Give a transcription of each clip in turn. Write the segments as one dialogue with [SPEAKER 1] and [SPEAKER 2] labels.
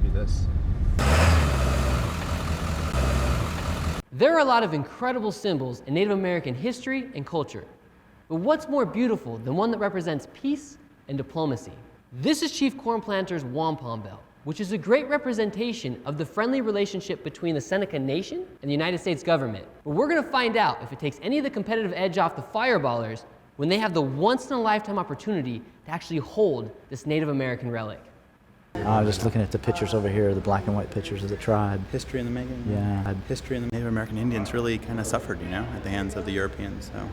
[SPEAKER 1] do this.
[SPEAKER 2] There are a lot of incredible symbols in Native American history and culture. But what's more beautiful than one that represents peace and diplomacy? This is Chief Corn Planter's wampum belt, which is a great representation of the friendly relationship between the Seneca Nation and the United States government. But we're gonna find out if it takes any of the competitive edge off the fireballers when they have the once-in-a-lifetime opportunity to actually hold this Native American relic.
[SPEAKER 3] Just looking at the pictures over here, the black and white pictures of the tribe.
[SPEAKER 4] History in the making.
[SPEAKER 3] Yeah.
[SPEAKER 4] History in the Native American Indians really kind of suffered, at the hands of the Europeans. So.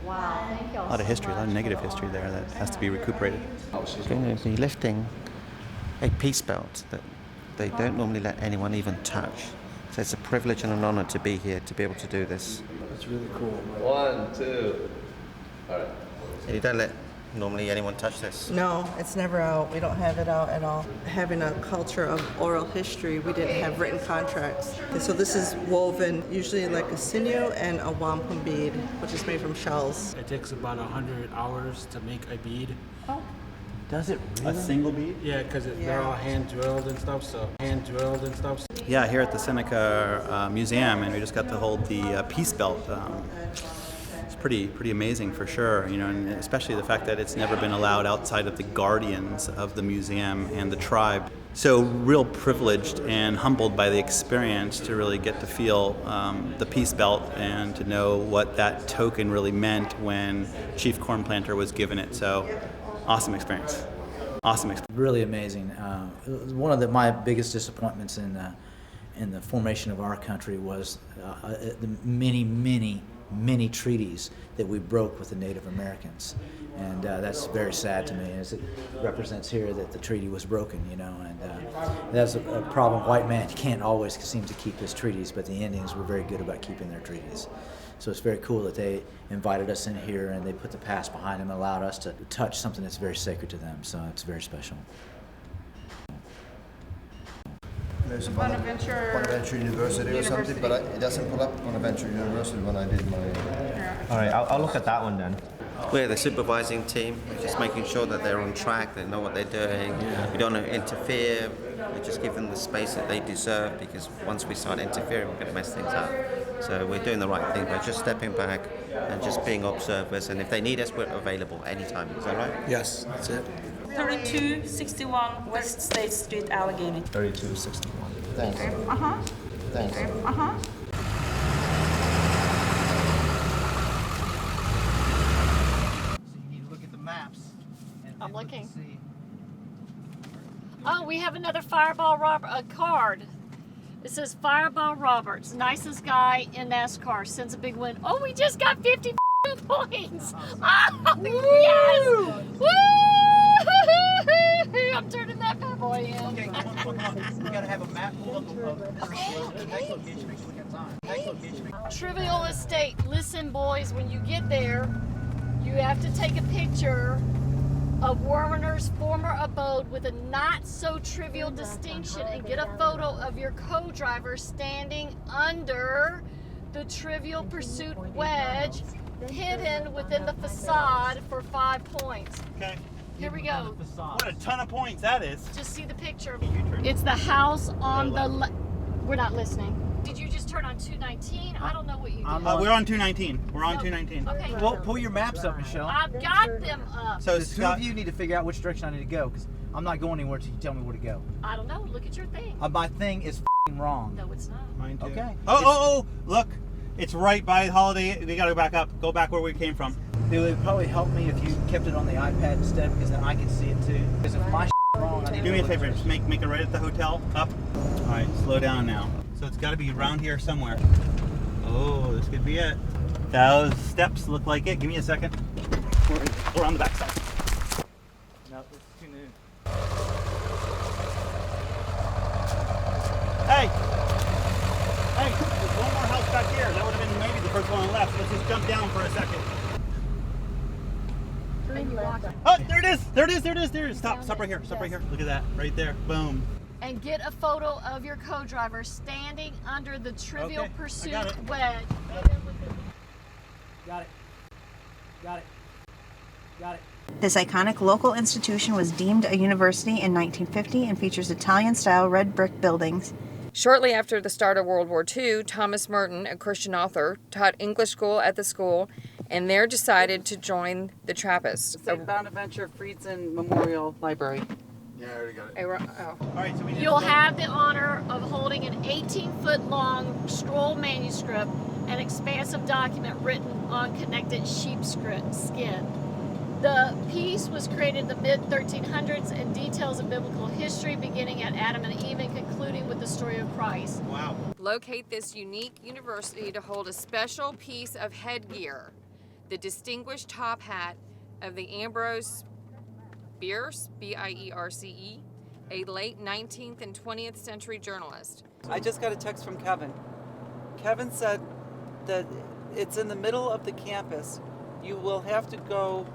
[SPEAKER 5] Wow, thank you all
[SPEAKER 4] A lot of
[SPEAKER 5] so
[SPEAKER 4] history, a lot of
[SPEAKER 5] much.
[SPEAKER 4] negative history there that has to be recuperated.
[SPEAKER 6] Going to be lifting a peace belt that they don't normally let anyone even touch. So it's a privilege and an honor to be here, to be able to do this.
[SPEAKER 3] It's really cool.
[SPEAKER 7] 1, 2. All right.
[SPEAKER 6] And you don't let normally anyone touch this.
[SPEAKER 8] No, it's never out. We don't have it out at all. Having a culture of oral history, we didn't have written contracts. And so this is woven usually like a sinew and a wampum bead, which is made from shells.
[SPEAKER 9] It takes about 100 hours to make a bead.
[SPEAKER 8] Oh.
[SPEAKER 3] Does it really?
[SPEAKER 4] A single bead?
[SPEAKER 9] Yeah, because they're all hand drilled and stuff.
[SPEAKER 4] Yeah, here at the Seneca Museum, and we just got to hold the peace belt. It's pretty amazing for sure, and especially the fact that it's never been allowed outside of the guardians of the museum and the tribe. So real privileged and humbled by the experience to really get to feel the peace belt and to know what that token really meant when Chief Corn Planter was given it. So awesome experience. Awesome experience.
[SPEAKER 3] Really amazing. One of my biggest disappointments in the formation of our country was the many treaties that we broke with the Native Americans, and that's very sad to me, as it represents here that the treaty was broken, and that's a problem. White man can't always seem to keep his treaties, but the Indians were very good about keeping their treaties. So it's very cool that they invited us in here and they put the past behind them and allowed us to touch something that's very sacred to them, so it's very special.
[SPEAKER 10] There's Bonaventure University or something, but it doesn't pull up Bonaventure University when I did my...
[SPEAKER 7] All right, I'll look at that one then.
[SPEAKER 6] We're the supervising team. We're just making sure that they're on track, they know what they're doing. We don't interfere. We just give them the space that they deserve, because once we start interfering, we're going to mess things up. So we're doing the right thing by just stepping back and just being observers. And if they need us, we're available anytime. Is that right?
[SPEAKER 4] Yes, that's it.
[SPEAKER 11] 3261 West State Street, Allegheny.
[SPEAKER 7] 3261.
[SPEAKER 10] Thanks. Thanks.
[SPEAKER 3] So you need to look at the maps.
[SPEAKER 5] I'm looking. Oh, we have another Fireball card. It says Fireball Roberts, nicest guy in NASCAR, sends a big win. Oh, we just got 50 points. Oh, yes! Woo! I'm turning that bad boy in.
[SPEAKER 3] Okay, come on. We gotta have a map full of the next location. Make sure we got time. Next location.
[SPEAKER 5] Trivial Estate. Listen, boys, when you get there, you have to take a picture of Werner's former abode with a not-so-trivial distinction and get a photo of your co-driver standing under the Trivial Pursuit wedge hidden within the facade for 5 points.
[SPEAKER 4] Okay.
[SPEAKER 5] Here we go.
[SPEAKER 4] What a ton of points that is.
[SPEAKER 5] Just see the picture. It's the house on the We're not listening. Did you just turn on 219? I don't know what you did.
[SPEAKER 4] We're on 219. We're on 219.
[SPEAKER 5] Okay.
[SPEAKER 3] Well, pull your maps up, Michelle.
[SPEAKER 5] I've got them up.
[SPEAKER 4] So
[SPEAKER 3] The two of you need to figure out which direction I need to go, because I'm not going anywhere until you tell me where to go.
[SPEAKER 5] I don't know. Look at your thing.
[SPEAKER 3] My thing is wrong.
[SPEAKER 5] No, it's not.
[SPEAKER 4] Mine too.
[SPEAKER 3] Okay.
[SPEAKER 4] Oh, look. It's right by Holiday. We gotta back up. Go back where we came from.
[SPEAKER 3] It would probably help me if you kept it on the iPad instead, because then I can see it too. Because if my wrong, I need to
[SPEAKER 4] Do me a
[SPEAKER 3] look
[SPEAKER 4] favor.
[SPEAKER 3] at
[SPEAKER 4] Just make it right at the hotel. Up. All right. Slow down now. So it's got to be around here somewhere. Oh, this could be it. Those steps look like it. Give me a second. We're on the back side.
[SPEAKER 3] No, it's too new.
[SPEAKER 4] Hey, there's one more house back here. That would have been maybe the first one on the left. Let's just jump down for a second. Oh, there it is. Stop right here. Look at that, right there. Boom.
[SPEAKER 5] And get a photo of your co-driver standing under the Trivial Pursuit wedge.
[SPEAKER 3] Got it.
[SPEAKER 1] This iconic local institution was deemed a university in 1950 and features Italian-style red brick buildings.
[SPEAKER 12] Shortly after the start of World War II, Thomas Merton, a Christian author, taught English school at the school and there decided to join the Trappists.
[SPEAKER 13] St. Bonaventure Friedson Memorial Library.
[SPEAKER 14] Yeah, I already got it.
[SPEAKER 5] You'll have the honor of holding an 18-foot long scroll manuscript, an expansive document written on connected sheepskin. The piece was created in the mid-1300s and details of biblical history beginning at Adam and Eve and concluding with the story of Christ.
[SPEAKER 14] Wow.
[SPEAKER 12] Locate this unique university to hold a special piece of headgear, the distinguished top hat of the Ambrose Bierce, B-I-E-R-C-E, a late 19th and 20th century journalist.
[SPEAKER 13] I just got a text from Kevin. Kevin said that it's in the middle of the campus. You will have to go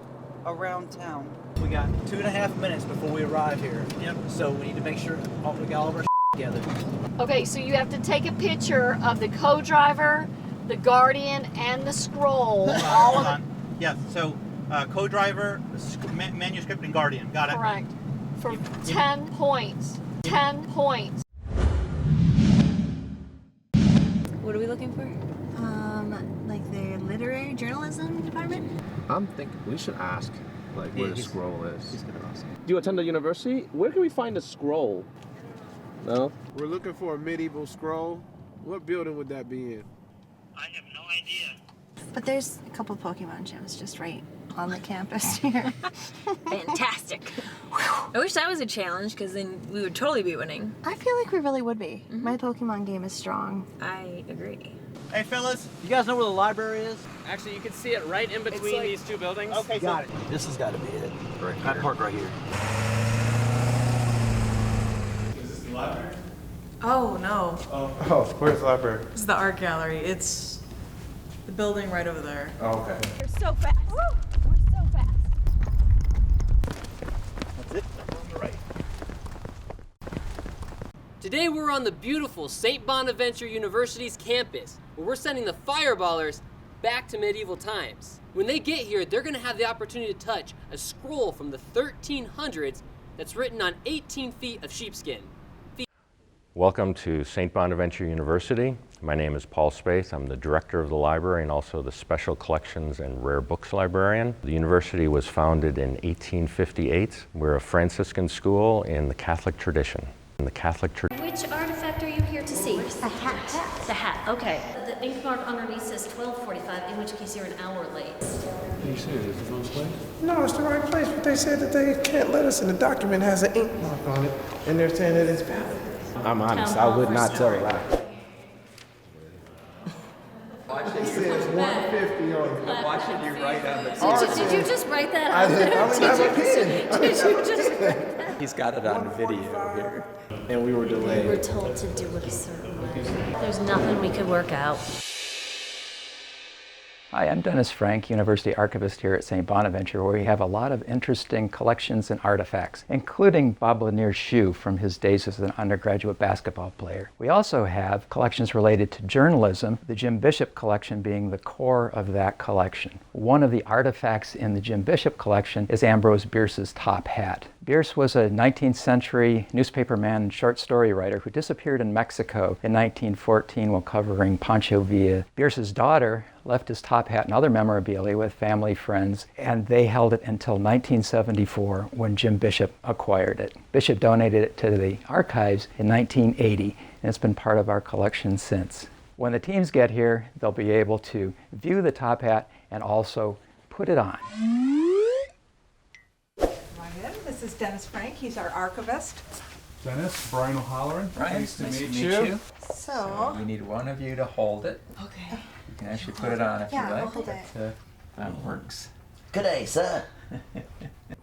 [SPEAKER 13] around town.
[SPEAKER 3] We got 2.5 minutes before we arrive here. Yep. So we need to make sure we got all of our together.
[SPEAKER 5] Okay, so you have to take a picture of the co-driver, the guardian, and the scroll. All of it.
[SPEAKER 4] Yes, so co-driver, manuscript, and guardian. Got it.
[SPEAKER 5] Correct. For 10 points. 10 points.
[SPEAKER 1] What are we looking for? Like the literary journalism department?
[SPEAKER 7] I'm thinking we should ask, like, where the scroll is.
[SPEAKER 3] He's gonna ask.
[SPEAKER 15] Do you attend the university? Where can we find a scroll? No?
[SPEAKER 14] We're looking for a medieval scroll. What building would that be in?
[SPEAKER 16] I have no idea.
[SPEAKER 1] But there's a couple Pokemon gyms just right on the campus here.
[SPEAKER 17] Fantastic. I wish that was a challenge, because then we would totally be winning.
[SPEAKER 1] I feel like we really would be. My Pokemon game is strong.
[SPEAKER 17] I agree.
[SPEAKER 4] Hey, fellas.
[SPEAKER 3] You guys know where the library is?
[SPEAKER 2] Actually, you can see it right in between these two buildings.
[SPEAKER 4] Okay,
[SPEAKER 3] Got it. This has got to be it.
[SPEAKER 7] Right here.
[SPEAKER 3] I park right here.
[SPEAKER 14] Is this the library?
[SPEAKER 8] Oh, no.
[SPEAKER 14] Oh, where's the library?
[SPEAKER 8] This is the art gallery. It's the building right over there.
[SPEAKER 14] Oh, okay.
[SPEAKER 5] You're so fast. Woo! We're so fast.
[SPEAKER 3] That's it. On the right.
[SPEAKER 2] Today we're on the beautiful St. Bonaventure University's campus, where we're sending the fireballers back to medieval times. When they get here, they're gonna have the opportunity to touch a scroll from the 1300s that's written on 18 feet of sheepskin.
[SPEAKER 18] Welcome to St. Bonaventure University. My name is Paul Spaeth. I'm the director of the library and also the Special Collections and Rare Books librarian. The university was founded in 1858. We're a Franciscan school in the Catholic tradition.
[SPEAKER 19] Which artifact are you here to see?
[SPEAKER 1] The hat.
[SPEAKER 19] The hat, okay. The ink mark underneath says 12:45, in which case you're an hour late.
[SPEAKER 14] Are you serious? Is it the wrong place?
[SPEAKER 20] No, it's the right place, but they said that they can't let us, and the document has an ink mark on it, and they're saying that it's valid.
[SPEAKER 15] I'm honest, I would not tell a lie.
[SPEAKER 20] It says 150 on it.
[SPEAKER 7] Why should you write on the
[SPEAKER 19] Did you just write that
[SPEAKER 20] I
[SPEAKER 19] out?
[SPEAKER 20] did. I don't have a pen.
[SPEAKER 19] Did you just write that?
[SPEAKER 7] He's got it on video here. And we were delayed.
[SPEAKER 19] We were told to do it a certain way. There's nothing we could work out.
[SPEAKER 21] Hi, I'm Dennis Frank, University Archivist here at St. Bonaventure, where we have a lot of interesting collections and artifacts, including Bob Lanier's shoe from his days as an undergraduate basketball player. We also have collections related to journalism, the Jim Bishop collection being the core of that collection. One of the artifacts in the Jim Bishop collection is Ambrose Bierce's top hat. Bierce was a 19th century newspaperman and short story writer who disappeared in Mexico in 1914 while covering Pancho Villa. Bierce's daughter left his top hat and other memorabilia with family friends, and they held it until 1974 when Jim Bishop acquired it. Bishop donated it to the archives in 1980, and it's been part of our collection since. When the teams get here, they'll be able to view the top hat and also put it on.
[SPEAKER 8] This is Dennis Frank. He's our archivist.
[SPEAKER 14] Dennis, Brian O'Halloran.
[SPEAKER 7] Nice to meet you.
[SPEAKER 8] So
[SPEAKER 7] We need one of you to hold it.
[SPEAKER 8] Okay.
[SPEAKER 7] You can actually put it on if
[SPEAKER 8] Yeah,
[SPEAKER 7] you like.
[SPEAKER 8] I'll hold it.
[SPEAKER 7] That works.
[SPEAKER 22] Good day, sir.
[SPEAKER 21] Why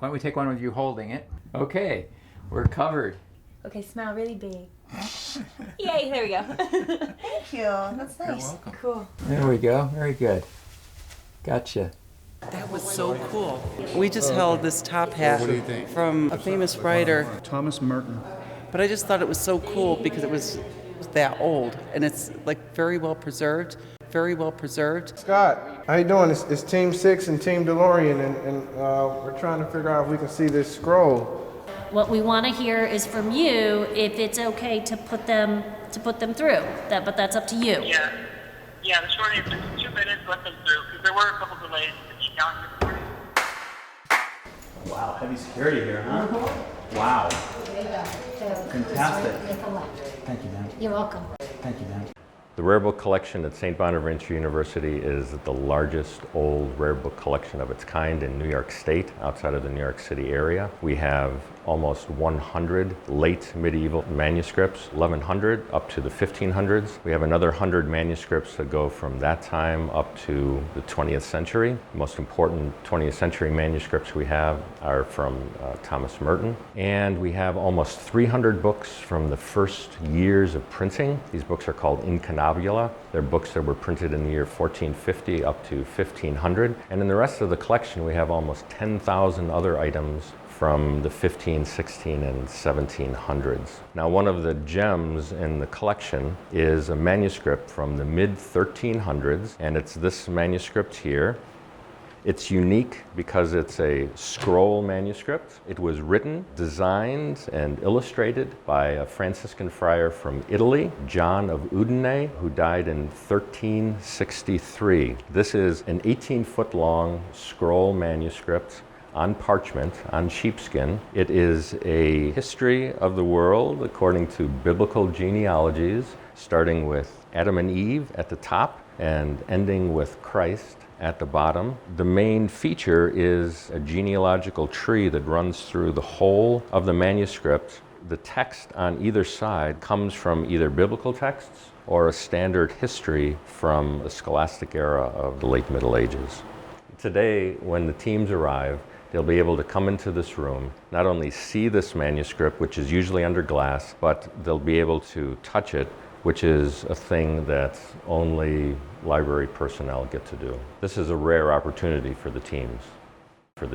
[SPEAKER 21] don't we take one of you holding it? Okay, we're covered.
[SPEAKER 17] Okay, smile really big. Yay, there we go.
[SPEAKER 8] Thank you. That's nice.
[SPEAKER 7] You're welcome.
[SPEAKER 8] Cool.
[SPEAKER 21] There we go, very good. Gotcha.
[SPEAKER 13] That was so cool. We just held this top hat from a famous writer,
[SPEAKER 14] Thomas Merton.
[SPEAKER 13] but I just thought it was so cool because it was that old, and it's like very well preserved. Very well preserved.
[SPEAKER 20] Scott, how you doing? It's Team 6 and Team DeLorean, and we're trying to figure out if we can see this scroll.
[SPEAKER 19] What we want to hear is from you if it's okay to put them through. But that's up to you.
[SPEAKER 16] Yeah, the short answer is 2 minutes, let them through, because there were a couple delays to keep down here.
[SPEAKER 4] Wow, heavy security here, huh? Wow. Fantastic.
[SPEAKER 3] Thank you, ma'am.
[SPEAKER 19] You're welcome.
[SPEAKER 3] Thank you, ma'am.
[SPEAKER 18] The Rare Book Collection at St. Bonaventure University is the largest old rare book collection of its kind in New York State, outside of the New York City area. We have almost 100 late medieval manuscripts, 1100 up to the 1500s. We have another 100 manuscripts that go from that time up to the 20th century. The most important 20th century manuscripts we have are from Thomas Merton. And we have almost 300 books from the first years of printing. These books are called Incunabula. They're books that were printed in the year 1450 up to 1500. And in the rest of the collection, we have almost 10,000 other items from the 15, 16, and 1700s. Now, one of the gems in the collection is a manuscript from the mid-1300s, and it's this manuscript here. It's unique because it's a scroll manuscript. It was written, designed, and illustrated by a Franciscan friar from Italy, John of Udine, who died in 1363. This is an 18-foot-long scroll manuscript on parchment, on sheepskin. It is a history of the world according to biblical genealogies, starting with Adam and Eve at the top and ending with Christ at the bottom. The main feature is a genealogical tree that runs through the whole of the manuscript. The text on either side comes from either biblical texts or a standard history from the scholastic era of the late Middle Ages. Today, when the teams arrive, they'll be able to come into this room, not only see this manuscript, which is usually under glass, but they'll be able to touch it, which is a thing that only library personnel get to do. This is a rare opportunity for the teams. So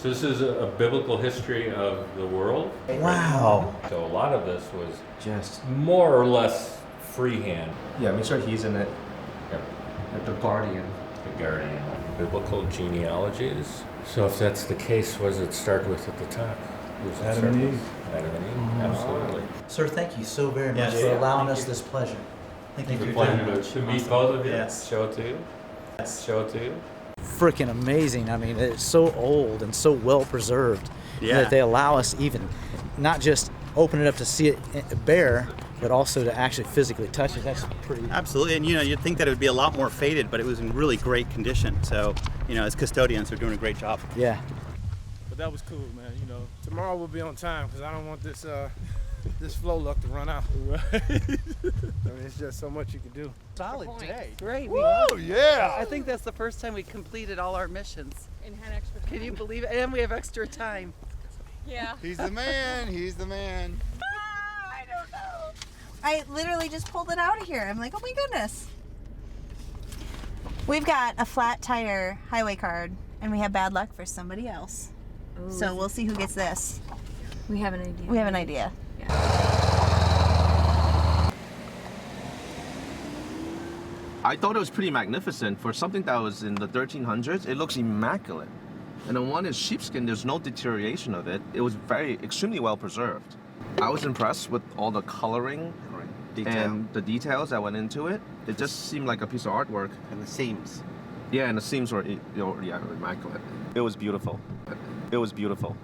[SPEAKER 18] this is a biblical history of the world.
[SPEAKER 3] Wow.
[SPEAKER 18] So a lot of this was
[SPEAKER 3] just
[SPEAKER 18] more or less freehand.
[SPEAKER 7] Yeah, make sure he's in it.
[SPEAKER 18] Yep.
[SPEAKER 7] At the Guardian.
[SPEAKER 18] The Guardian. Biblical genealogies. So if that's the case, what does it start with at the top?
[SPEAKER 7] Adam and Eve.
[SPEAKER 18] Adam and Eve, absolutely.
[SPEAKER 3] Sir, thank you so very much
[SPEAKER 4] Yes.
[SPEAKER 3] for allowing us this pleasure. Thank you
[SPEAKER 18] It's a
[SPEAKER 3] very
[SPEAKER 18] pleasure
[SPEAKER 3] much.
[SPEAKER 18] to meet both of you.
[SPEAKER 3] Yes.
[SPEAKER 18] Show it to you. Show it to you.
[SPEAKER 3] Freaking amazing. I mean, it's so old and so well preserved that they allow us even not just open it up to see it bare, but also to actually physically touch it. That's pretty.
[SPEAKER 4] Absolutely, and you'd think that it would be a lot more faded, but it was in really great condition. So, as custodians, they're doing a great job.
[SPEAKER 3] Yeah.
[SPEAKER 14] But that was cool, man. Tomorrow we'll be on time because I don't want this this flow luck to run out. Right. I mean, it's just so much you can do.
[SPEAKER 13] Solid day. Great.
[SPEAKER 14] Woo, yeah.
[SPEAKER 13] I think that's the first time we completed all our missions.
[SPEAKER 5] And had extra time.
[SPEAKER 13] Can you believe it? And we have extra time.
[SPEAKER 5] Yeah.
[SPEAKER 10] He's the man. He's the man.
[SPEAKER 1] I don't know. I literally just pulled it out of here. I'm like, oh my goodness. We've got a flat tire highway card, and we have bad luck for somebody else.
[SPEAKER 17] Ooh.
[SPEAKER 1] So we'll see who gets this.
[SPEAKER 17] We have an idea.
[SPEAKER 1] We have an idea.
[SPEAKER 7] I thought it was pretty magnificent. For something that was in the 1300s, it looks immaculate. And the one is sheepskin, there's no deterioration of it. It was extremely well preserved. I was impressed with all the coloring and the details that went into it. It just seemed like a piece of artwork.
[SPEAKER 6] And the seams.
[SPEAKER 7] Yeah, and the seams were immaculate. It was beautiful. It was beautiful.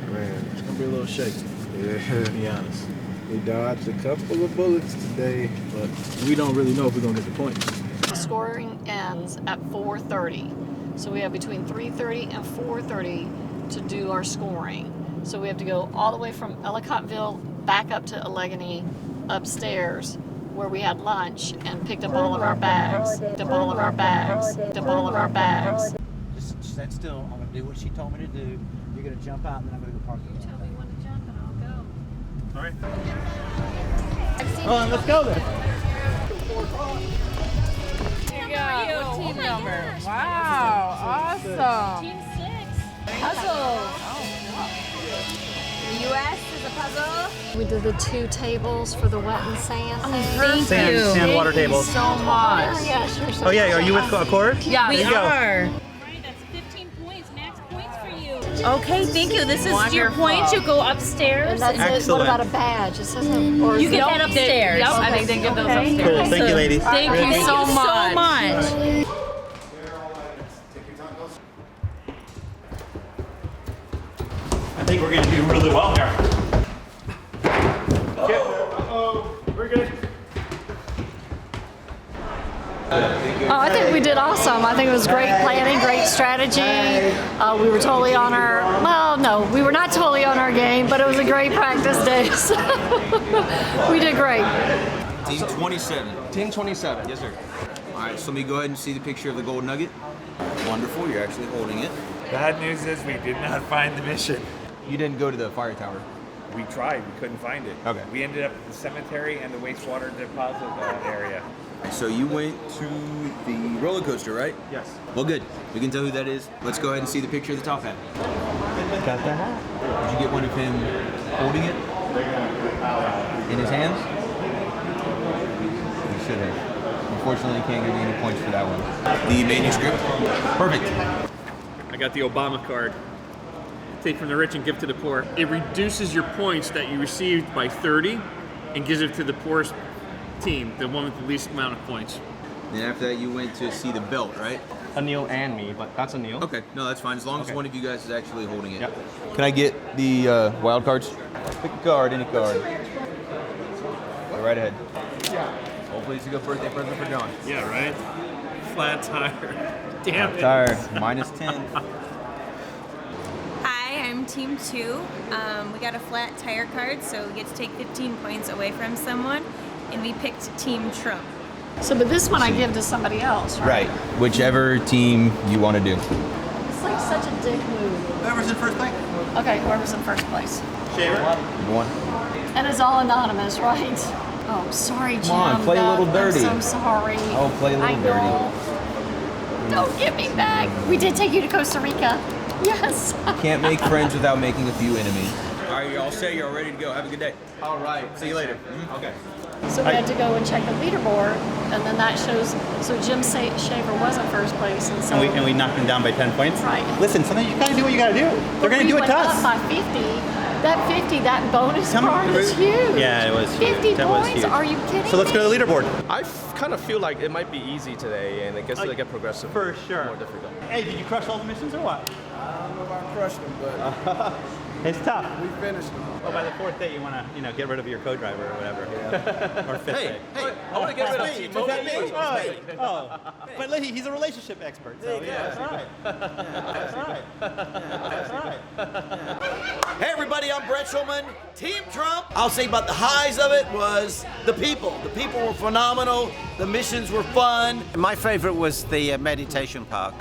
[SPEAKER 14] Man, it's gonna be a little shaky. Yeah, to be honest. We dodged a couple of bullets today, but we don't really know if we're gonna get the points.
[SPEAKER 5] The scoring ends at 4:30. So we have between 3:30 and 4:30 to do our scoring. So we have to go all the way from Ellicottville back up to Allegheny upstairs where we had lunch and picked up all of our bags. Just
[SPEAKER 3] stand still. I'm gonna do what she told me to do. You're gonna jump out, and then I'm gonna go park.
[SPEAKER 5] You tell me when to jump and I'll go.
[SPEAKER 4] All right.
[SPEAKER 3] Oh, let's go then.
[SPEAKER 5] What team number?
[SPEAKER 11] Wow, awesome.
[SPEAKER 5] Team 6.
[SPEAKER 11] Hustle.
[SPEAKER 17] The U.S. is a
[SPEAKER 5] We did the 2 tables for the wet and sand.
[SPEAKER 9] Sand water tables.
[SPEAKER 5] So much. Oh, yeah, sure.
[SPEAKER 9] Oh yeah, are you with Accord?
[SPEAKER 17] Yeah,
[SPEAKER 9] There
[SPEAKER 17] we
[SPEAKER 9] you go.
[SPEAKER 17] are. Okay, thank you. This is your point. You go upstairs.
[SPEAKER 5] And that's it. What
[SPEAKER 9] Excellent.
[SPEAKER 5] about a badge? It says or
[SPEAKER 17] You get
[SPEAKER 5] Nope.
[SPEAKER 17] that upstairs.
[SPEAKER 11] Yep, I think they give those
[SPEAKER 17] Okay.
[SPEAKER 11] upstairs.
[SPEAKER 9] Cool. Thank you, ladies.
[SPEAKER 17] Thank you so much.
[SPEAKER 9] I think we're going to do really well here. We're good.
[SPEAKER 5] Oh, I think we did awesome. I think it was great planning, great strategy. We were totally on our, well, no, we were not totally on our game, but it was a great practice day. So we did great.
[SPEAKER 22] Team 27.
[SPEAKER 15] Team 27.
[SPEAKER 22] Yes, sir. All right, so let me go ahead and see the picture of the gold nugget. Wonderful, you're actually holding it.
[SPEAKER 23] Bad news is we did not find the mission.
[SPEAKER 22] You didn't go to the fire tower.
[SPEAKER 23] We tried, we couldn't find it.
[SPEAKER 22] Okay.
[SPEAKER 23] We ended up at the cemetery and the wastewater deposit area.
[SPEAKER 22] So you went to the roller coaster, right?
[SPEAKER 23] Yes.
[SPEAKER 22] Well, good. We can tell who that is. Let's go ahead and see the picture of the top hat.
[SPEAKER 9] Got the hat.
[SPEAKER 22] Did you get one of him holding it in his hands? You should have. Unfortunately, can't give you any points for that one. The manuscript? Perfect.
[SPEAKER 24] I got the Obama card. Take from the rich and give to the poor. It reduces your points that you received by 30 and gives it to the poorest team, the one with the least amount of points.
[SPEAKER 22] Then after that, you went to see the belt, right?
[SPEAKER 15] Anil and me, but that's Anil.
[SPEAKER 22] Okay, no, that's fine. As long as
[SPEAKER 15] Okay.
[SPEAKER 22] one of you guys is actually holding it.
[SPEAKER 15] Yep.
[SPEAKER 22] Can I get the wild cards? Pick a card, any card. Go right ahead. Hopefully it's a good birthday present for John.
[SPEAKER 24] Yeah, right? Flat tire. Damn it.
[SPEAKER 22] Tire, minus 10.
[SPEAKER 25] Hi, I'm Team 2. We got a flat tire card, so we get to take 15 points away from someone, and we picked Team Trump.
[SPEAKER 5] So, but this one I give to somebody else, right?
[SPEAKER 22] Right, whichever team you want to do.
[SPEAKER 5] It's like such a dick move.
[SPEAKER 9] Whoever's in first place.
[SPEAKER 5] Okay, whoever's in first place.
[SPEAKER 9] Shaver.
[SPEAKER 22] One.
[SPEAKER 5] And it's all anonymous, right? Oh, sorry, Jim.
[SPEAKER 22] Come on, play a little dirty.
[SPEAKER 5] I'm so sorry.
[SPEAKER 22] Oh, play a little
[SPEAKER 5] I know. Don't get me back. We did take you to Costa Rica. Yes.
[SPEAKER 22] Can't make friends without making a few enemies. All right, you're all set. You're all ready to go. Have a good day.
[SPEAKER 15] All right.
[SPEAKER 22] See you later.
[SPEAKER 15] Okay.
[SPEAKER 5] So we had to go and check the leaderboard, and then that shows. So Jim Shaver was in first place, and so.
[SPEAKER 9] And we knocked him down by 10 points.
[SPEAKER 5] Right.
[SPEAKER 9] Listen, sometimes you gotta do what you gotta do. They're gonna do it to us.
[SPEAKER 5] We went up by 50. That 50, that bonus card is huge.
[SPEAKER 9] Yeah, it was huge.
[SPEAKER 5] 50
[SPEAKER 9] That was
[SPEAKER 5] points?
[SPEAKER 9] huge.
[SPEAKER 5] Are you kidding
[SPEAKER 9] So let's go to the leaderboard.
[SPEAKER 15] I kind of feel like it might be easy today, and I guess they get progressive.
[SPEAKER 9] For sure.
[SPEAKER 15] More difficult.
[SPEAKER 9] Hey, did you crush all the missions or what?
[SPEAKER 20] I don't know if I crushed them, but
[SPEAKER 9] It's tough.
[SPEAKER 20] we finished them.
[SPEAKER 9] Oh, by the fourth day, you want to, get rid of your co-driver or whatever. Or fifth day.
[SPEAKER 15] Hey, I want to get rid of Team
[SPEAKER 9] Was that
[SPEAKER 15] Mobile.
[SPEAKER 9] me? Oh, but look, he's a relationship expert. So yeah, that's right. That's right. That's right.
[SPEAKER 26] Hey everybody, I'm Brett Schulman, Team Trump. I'll say about the highs of it was the people. The people were phenomenal. The missions were fun.
[SPEAKER 6] My favorite was the meditation park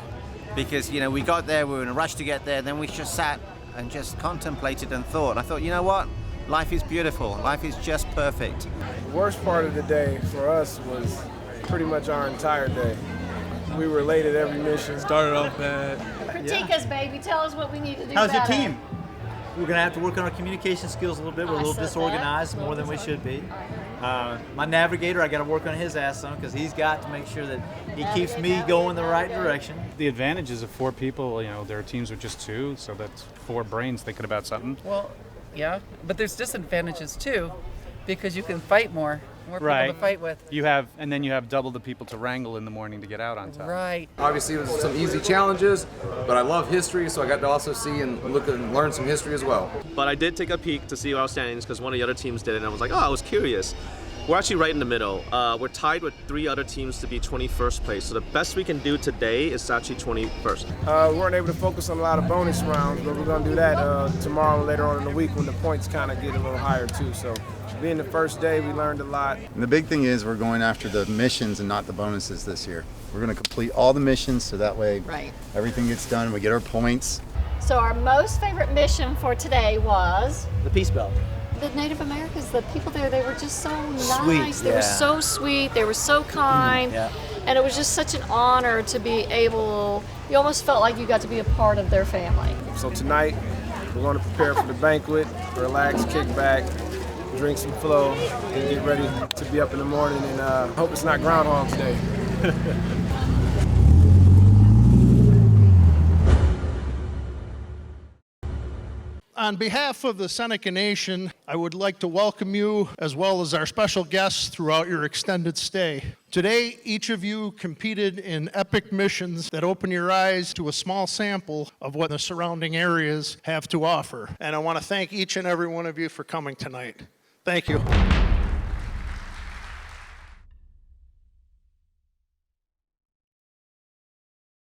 [SPEAKER 6] because, we got there, we were in a rush to get there, then we just sat and just contemplated and thought. I thought, you know what? Life is beautiful. Life is just perfect.
[SPEAKER 20] The worst part of the day for us was pretty much our entire day. We were late at every mission. Started off bad.
[SPEAKER 5] Critique us, baby. Tell us what we need to do.
[SPEAKER 9] How's your
[SPEAKER 5] better.
[SPEAKER 9] team? We're gonna have to work on our communication skills a little bit. We're a little
[SPEAKER 5] said
[SPEAKER 9] disorganized, more than we should be. My navigator, I got to work on his ass some because he's got to make sure that he keeps me going the right direction.
[SPEAKER 27] The advantages of 4 people, there are teams with just 2, so that's 4 brains thinking about something.
[SPEAKER 13] Well, yeah, but there's disadvantages too, because you can fight more people to fight with.
[SPEAKER 27] And then you have double the people to wrangle in the morning to get out on time.
[SPEAKER 13] Right.
[SPEAKER 28] Obviously, it was some easy challenges, but I love history, so I got to also see and look and learn some history as well.
[SPEAKER 15] But I did take a peek to see our standings because one of the other teams did it, and I was like, I was curious. We're actually right in the middle. We're tied with 3 other teams to be 21st place. So the best we can do today is actually 21st.
[SPEAKER 20] We weren't able to focus on a lot of bonus rounds, but we're going to do that tomorrow and later on in the week when the points kind of get a little higher too. So being the first day, we learned a lot.
[SPEAKER 29] And the big thing is we're going after the missions and not the bonuses this year. We're going to complete all the missions so that way everything gets done, we get our points.
[SPEAKER 5] So our most favorite mission for today was
[SPEAKER 9] The Peace Belt.
[SPEAKER 5] the Native Americans. The people there, they were just so
[SPEAKER 9] Sweet,
[SPEAKER 5] nice. They were so sweet. They were so kind. And it was just such an honor to be able. You almost felt like you got to be a part of their family.
[SPEAKER 20] So tonight, We're going to prepare for the banquet, relax, kick back, drink some flow, and get ready to be up in the morning, and hope it's not Groundhog Day.
[SPEAKER 1] On behalf of the Seneca Nation, I would like to welcome you as well as our special guests throughout your extended stay. Today, each of you competed in epic missions that open your eyes to a small sample of what the surrounding areas have to offer. And I want to thank each and every one of you for coming tonight. Thank you.